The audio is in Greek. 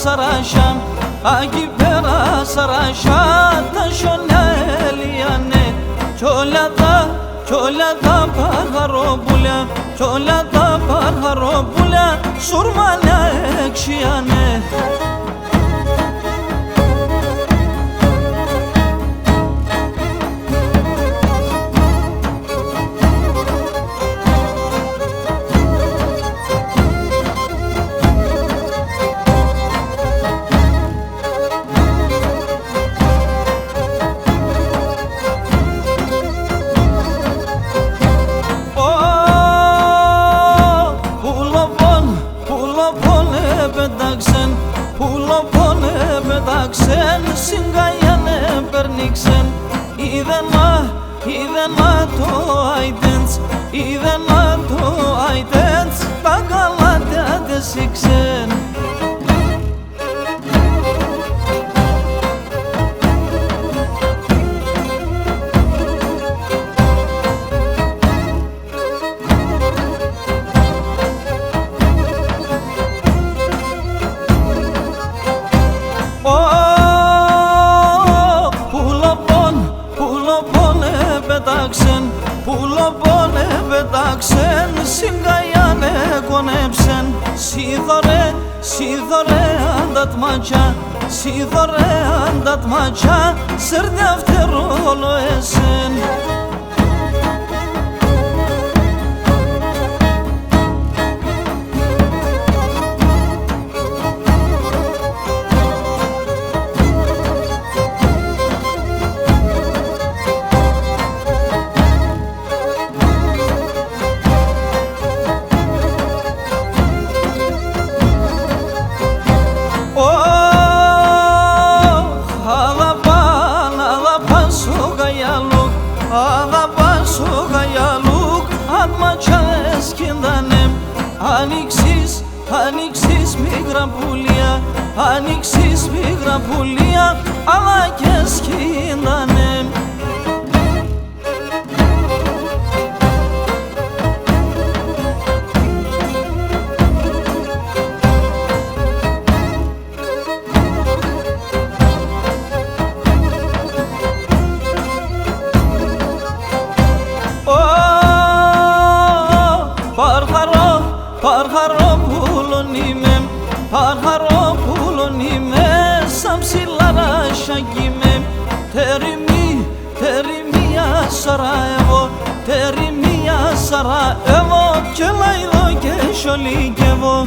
σαράσια, εκεί πέρα σαράσια τα σιωνέλιανε κι όλα τα παρχαρόπουλια, κι όλα τα παρχαρόπουλια σουρμάλια εξιάνε. Πουλοπώνε πετάξεν, συγκαγιάνε περνήξεν. Είδεν το αιτέντς, είδεν το αιτέντς, τα καλάτια τες ήξεν. Πουλοπώνε πετάξεν, συγκαγιάνε κονέψεν. Σιδωρέ αντατμάτια, σιδωρέ αντατμάτια, σερνιά φτερόλο εσεν. Αγαπάς ο γαϊαλούκ, αν ματσιάδες κινδανέμ. Ανοίξεις μικρά πουλία, ανοίξεις μικρά πουλία, αλλά και σκινδανέμ. Παρχαρόπουλον είμαι, σαν ψηλαράσια κοιμέμ. Τεριμία Σαραέβο, τεριμία Σαραέβο, και λαϊδό και σιολίκευο.